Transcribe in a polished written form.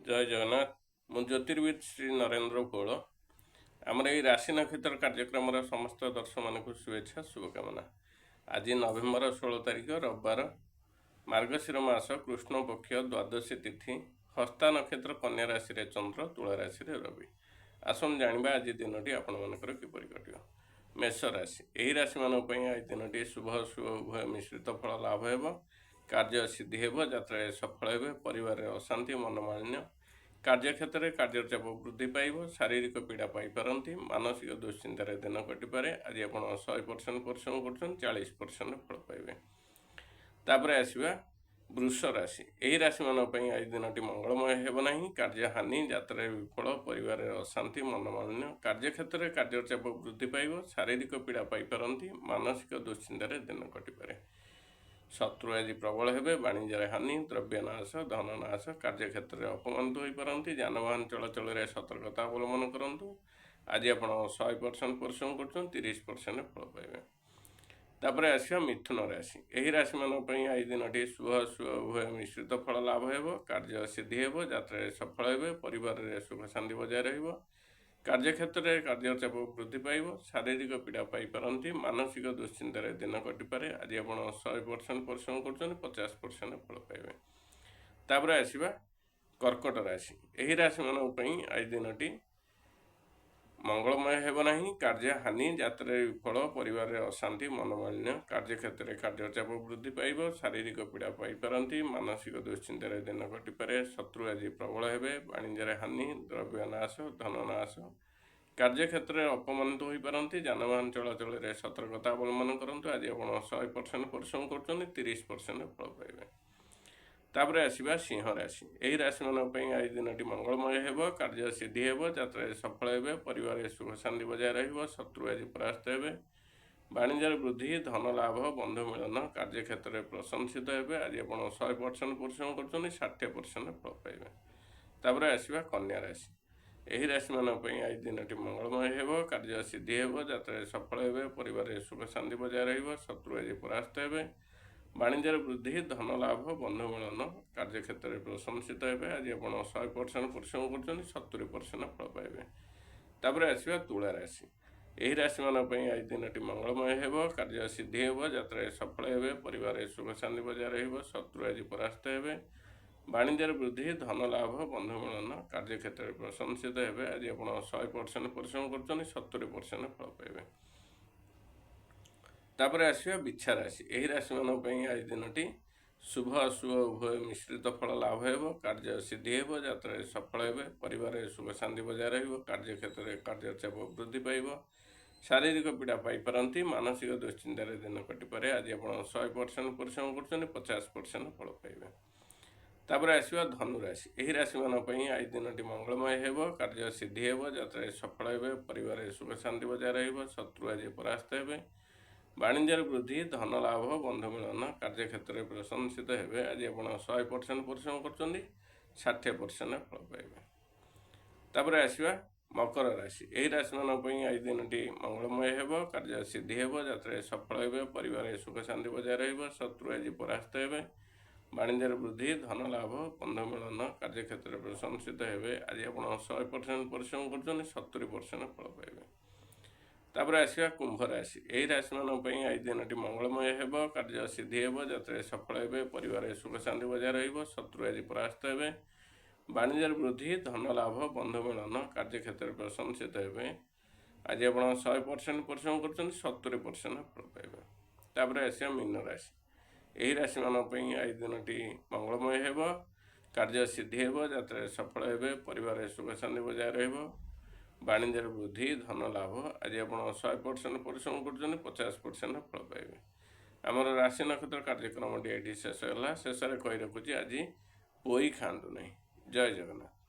ଜୟ ଜଗନ୍ନାଥ। ମୁଁ ଜ୍ୟୋତିର୍ବିଦ ଶ୍ରୀ ନରେନ୍ଦ୍ର କୌଳ। ଆମର ଏହି ରାଶି ନକ୍ଷତ୍ର କାର୍ଯ୍ୟକ୍ରମର ସମସ୍ତ ଦର୍ଶକମାନଙ୍କୁ ଶୁଭେଚ୍ଛା ଶୁଭକାମନା। ଆଜି ନଭେମ୍ବର 16 ତାରିଖ ରବିବାର, ମାର୍ଗଶିର ମାସ କୃଷ୍ଣ ପକ୍ଷ ଦ୍ୱାଦଶୀ ତିଥି, ହସ୍ତା ନକ୍ଷତ୍ର କନ୍ୟା ରାଶିରେ ଚନ୍ଦ୍ର, ତୁଳା ରାଶିରେ ରବି। ଆସନ୍ତୁ ଜାଣିବା ଆଜି ଦିନଟି ଆପଣମାନଙ୍କର କିପରି କଟିବ। ମେଷ ରାଶି, ଏହି ରାଶିମାନଙ୍କ ପାଇଁ ଆଜି ଦିନଟି ଶୁଭ ଅଶୁଭ ଉଭୟ ମିଶ୍ରିତ ଫଳ ଲାଭ ହେବ। କାର୍ଯ୍ୟ ସିଦ୍ଧି ହେବ, ଯାତ୍ରାରେ ସଫଳ ହେବେ, ପରିବାରରେ ଅଶାନ୍ତି ମନୋମାଳିନ୍ୟ, କାର୍ଯ୍ୟକ୍ଷେତ୍ରରେ କାର୍ଯ୍ୟଚାପ ବୃଦ୍ଧି ପାଇବ, ଶାରୀରିକ ପୀଡ଼ା ପାଇପାରନ୍ତି, ମାନସିକ ଦୁଶ୍ଚିନ୍ତାରେ ଦିନ କଟିପାରେ। ଆଜି ଆପଣ 100% ପରିଶ୍ରମ କରୁଛନ୍ତି, 40% ଫଳ ପାଇବେ। ତାପରେ ଆସିବା ବୃଷ ରାଶି, ଏହି ରାଶିମାନଙ୍କ ପାଇଁ ଆଜି ଦିନଟି ମଙ୍ଗଳମୟ ହେବ ନାହିଁ। କାର୍ଯ୍ୟ ହାନି, ଯାତ୍ରାରେ ବିଫଳ, ପରିବାରରେ ଅଶାନ୍ତି ମନୋମାଳିନ୍ୟ, କାର୍ଯ୍ୟକ୍ଷେତ୍ରରେ କାର୍ଯ୍ୟଚାପ ବୃଦ୍ଧି ପାଇବ, ଶାରୀରିକ ପୀଡ଼ା ପାଇପାରନ୍ତି, ମାନସିକ ଦୁଶ୍ଚିନ୍ତାରେ ଦିନ କଟିପାରେ। ଶତ୍ରୁ ଆଜି ପ୍ରବଳ ହେବେ, ବାଣିଜ୍ୟରେ ହାନି, ଦ୍ରବ୍ୟ ନାଶ, ଧନ ନାଶ, କାର୍ଯ୍ୟକ୍ଷେତ୍ରରେ ଅପମାନିତ ହୋଇପାରନ୍ତି, ଯାନବାହନ ଚଳାଚଳରେ ସତର୍କତା ଅବଲମ୍ବନ କରନ୍ତୁ। ଆଜି ଆପଣ 100% ପରିଶ୍ରମ କରୁଛନ୍ତି, 30% ଫଳ ପାଇବେ। ତାପରେ ଆସିବା ମିଥୁନ ରାଶି, ଏହି ରାଶିମାନଙ୍କ ପାଇଁ ଆଜି ଦିନଟି ଶୁଭ ଅଶୁଭ ଉଭୟ ମିଶ୍ରିତ ଫଳ ଲାଭ ହେବ, କାର୍ଯ୍ୟ ସିଦ୍ଧି ହେବ, ଯାତ୍ରାରେ ସଫଳ ହେବେ, ପରିବାରରେ ସୁଖ ଶାନ୍ତି ବଜାୟ ରହିବ, କାର୍ଯ୍ୟକ୍ଷେତ୍ରରେ କାର୍ଯ୍ୟଚାପ ବୃଦ୍ଧି ପାଇବ, ଶାରୀରିକ ପୀଡ଼ା ପାଇପାରନ୍ତି, ମାନସିକ ଦୁଶ୍ଚିନ୍ତାରେ ଦିନ କଟିପାରେ। ଆଜି ଆପଣ 100% ପରିଶ୍ରମ କରୁଛନ୍ତି, 50% ଫଳ ପାଇବେ। ତାପରେ ଆସିବା କର୍କଟ ରାଶି, ଏହି ରାଶିମାନଙ୍କ ପାଇଁ ଆଜି ଦିନଟି ମଙ୍ଗଳମୟ ହେବ ନାହିଁ। କାର୍ଯ୍ୟ ହାନି, ଯାତ୍ରାରେ ବିଫଳ, ପରିବାରରେ ଅଶାନ୍ତି ମନୋମାଳିନ୍ୟ, କାର୍ଯ୍ୟକ୍ଷେତ୍ରରେ କାର୍ଯ୍ୟଚାପ ବୃଦ୍ଧି ପାଇବ, ଶାରୀରିକ ପୀଡ଼ା ପାଇପାରନ୍ତି, ମାନସିକ ଦୁଶ୍ଚିନ୍ତାରେ ଦିନ କଟିପାରେ। ଶତ୍ରୁ ଆଜି ପ୍ରବଳ ହେବେ, ବାଣିଜ୍ୟରେ ହାନି, ଦ୍ରବ୍ୟ ନାଶ, ଧନ ନାଶ, କାର୍ଯ୍ୟକ୍ଷେତ୍ରରେ ଅପମାନିତ ହୋଇପାରନ୍ତି, ଯାନବାହନ ଚଳାଚଳରେ ସତର୍କତା ଅବଲମ୍ବନ କରନ୍ତୁ। ଆଜି ଆପଣ 100% ପରିଶ୍ରମ କରୁଛନ୍ତି, 30% ଫଳ ପାଇବେ। ତାପରେ ଆସିବା ସିଂହ ରାଶି, ଏହି ରାଶିମାନଙ୍କ ପାଇଁ ଆଜି ଦିନଟି ମଙ୍ଗଳମୟ ହେବ, କାର୍ଯ୍ୟ ସିଦ୍ଧି ହେବ, ଯାତ୍ରାରେ ସଫଳ ହେବେ, ପରିବାରରେ ସୁଖ ଶାନ୍ତି ବଜାୟ ରହିବ, ଶତ୍ରୁ ଆଜି ପରାସ୍ତ ହେବେ, ବାଣିଜ୍ୟର ବୃଦ୍ଧି, ଧନ ଲାଭ, ବନ୍ଧୁ ମିଳନ, କାର୍ଯ୍ୟକ୍ଷେତ୍ରରେ ପ୍ରଶଂସିତ ହେବେ। ଆଜି ଆପଣ 100% ପରିଶ୍ରମ କରୁଛନ୍ତି, 60% ଫଳ ପାଇବେ। ତାପରେ ଆସିବା କନ୍ୟା ରାଶି, ଏହି ରାଶିମାନଙ୍କ ପାଇଁ ଆଜି ଦିନଟି ମଙ୍ଗଳମୟ ହେବ, କାର୍ଯ୍ୟ ସିଦ୍ଧି ହେବ, ଯାତ୍ରାରେ ସଫଳ ହେବେ, ପରିବାରରେ ସୁଖ ଶାନ୍ତି ବଜାୟ ରହିବ, ଶତ୍ରୁ ଆଜି ପରାସ୍ତ ହେବେ, ବାଣିଜ୍ୟର ବୃଦ୍ଧି, ଧନ ଲାଭ, ବନ୍ଧୁ ମିଳନ, କାର୍ଯ୍ୟକ୍ଷେତ୍ରରେ ପ୍ରଶଂସିତ ହେବେ। ଆଜି ଆପଣ 100% ପରିଶ୍ରମ କରୁଛନ୍ତି, 70% ଫଳ ପାଇବେ। ତାପରେ ଆସିବା ତୁଳା ରାଶି, ଏହି ରାଶିମାନଙ୍କ ପାଇଁ ଆଜି ଦିନଟି ମଙ୍ଗଳମୟ ହେବ, କାର୍ଯ୍ୟ ସିଦ୍ଧି ହେବ, ଯାତ୍ରାରେ ସଫଳ ହେବେ, ପରିବାରରେ ସୁଖ ଶାନ୍ତି ବଜାୟ ରହିବ, ଶତ୍ରୁ ଆଜି ପରାସ୍ତ ହେବେ, ବାଣିଜ୍ୟର ବୃଦ୍ଧି, ଧନ ଲାଭ, ବନ୍ଧୁ ମିଳନ, କାର୍ଯ୍ୟକ୍ଷେତ୍ରରେ ପ୍ରଶଂସିତ ହେବେ। ଆଜି ଆପଣ 100% ପରିଶ୍ରମ କରୁଛନ୍ତି, 70% ଫଳ ପାଇବେ। ତାପରେ ଆସିବା ବିଛା ରାଶି, ଏହି ରାଶିମାନଙ୍କ ପାଇଁ ଆଜି ଦିନଟି ଶୁଭ ଅଶୁଭ ଉଭୟ ମିଶ୍ରିତ ଫଳ ଲାଭ ହେବ, କାର୍ଯ୍ୟ ସିଦ୍ଧି ହେବ, ଯାତ୍ରାରେ ସଫଳ ହେବେ, ପରିବାରରେ ସୁଖ ଶାନ୍ତି ବଜାୟ ରହିବ, କାର୍ଯ୍ୟକ୍ଷେତ୍ରରେ କାର୍ଯ୍ୟଚାପ ବୃଦ୍ଧି ପାଇବ, ଶାରୀରିକ ପୀଡ଼ା ପାଇପାରନ୍ତି, ମାନସିକ ଦୁଶ୍ଚିନ୍ତାରେ ଦିନ କଟିପାରେ। ଆଜି ଆପଣ 100% ପରିଶ୍ରମ କରୁଛନ୍ତି, 50% ଫଳ ପାଇବେ। ତାପରେ ଆସିବା ଧନୁ ରାଶି, ଏହି ରାଶିମାନଙ୍କ ପାଇଁ ଆଜି ଦିନଟି ମଙ୍ଗଳମୟ ହେବ, କାର୍ଯ୍ୟ ସିଦ୍ଧି ହେବ, ଯାତ୍ରାରେ ସଫଳ ହେବେ, ପରିବାରରେ ସୁଖ ଶାନ୍ତି ବଜାୟ ରହିବ, ଶତ୍ରୁ ଆଜି ପରାସ୍ତ ହେବେ, ବାଣିଜ୍ୟର ବୃଦ୍ଧି, ଧନ ଲାଭ, ବନ୍ଧୁ ମିଳନ, କାର୍ଯ୍ୟକ୍ଷେତ୍ରରେ ପ୍ରଶଂସିତ ହେବେ। ଆଜି ଆପଣ 100% ପରିଶ୍ରମ କରୁଛନ୍ତି, 60% ଫଳ ପାଇବେ। ତାପରେ ଆସିବା ମକର ରାଶି, ଏହି ରାଶିମାନଙ୍କ ପାଇଁ ଆଜି ଦିନଟି ମଙ୍ଗଳମୟ ହେବ, କାର୍ଯ୍ୟ ସିଦ୍ଧି ହେବ, ଯାତ୍ରାରେ ସଫଳ ହେବେ, ପରିବାରରେ ସୁଖ ଶାନ୍ତି ବଜାୟ ରହିବ, ଶତ୍ରୁ ଆଜି ପରାସ୍ତ ହେବେ, ବାଣିଜ୍ୟର ବୃଦ୍ଧି, ଧନ ଲାଭ, ବନ୍ଧୁ ମିଳନ, କାର୍ଯ୍ୟକ୍ଷେତ୍ରରେ ପ୍ରଶଂସିତ ହେବେ। ଆଜି ଆପଣ 100% ପରିଶ୍ରମ କରୁଛନ୍ତି, 70% ଫଳ ପାଇବେ। ତାପରେ ଆସିବା କୁମ୍ଭ ରାଶି, ଏହି ରାଶିମାନଙ୍କ ପାଇଁ ଆଜି ଦିନଟି ମଙ୍ଗଳମୟ ହେବ, କାର୍ଯ୍ୟ ସିଦ୍ଧି ହେବ, ଯାତ୍ରାରେ ସଫଳ ହେବେ, ପରିବାରରେ ସୁଖ ଶାନ୍ତି ବଜାୟ ରହିବ, ଶତ୍ରୁ ଆଜି ପରାସ୍ତ ହେବେ, ବାଣିଜ୍ୟର ବୃଦ୍ଧି, ଧନ ଲାଭ, ବନ୍ଧୁ ମିଳନ, କାର୍ଯ୍ୟକ୍ଷେତ୍ରରେ ପ୍ରଶଂସିତ ହେବେ। ଆଜି ଆପଣ 100% ପରିଶ୍ରମ କରୁଛନ୍ତି, 70% ଫଳ ପାଇବେ। ତାପରେ ଆସିବା ମୀନ ରାଶି, ଏହି ରାଶିମାନଙ୍କ ପାଇଁ ଆଜି ଦିନଟି ମଙ୍ଗଳମୟ ହେବ, କାର୍ଯ୍ୟ ସିଦ୍ଧି ହେବ, ଯାତ୍ରାରେ ସଫଳ ହେବେ, ପରିବାରରେ ସୁଖ ଶାନ୍ତି ବଜାୟ ରହିବ, ବାଣିଜ୍ୟର ବୃଦ୍ଧି, ଧନ ଲାଭ। ଆଜି ଆପଣ 100% ପରିଶ୍ରମ କରୁଛନ୍ତି, 50% ଫଳ ପାଇବେ। ଆମର ରାଶି ନକ୍ଷତ୍ର କାର୍ଯ୍ୟକ୍ରମଟି ଏଠି ଶେଷ ହେଲା। ଶେଷରେ କହି ରଖୁଛି, ଆଜି ପୋଇ ଖାଆନ୍ତୁ ନାହିଁ। ଜୟ ଜଗନ୍ନାଥ।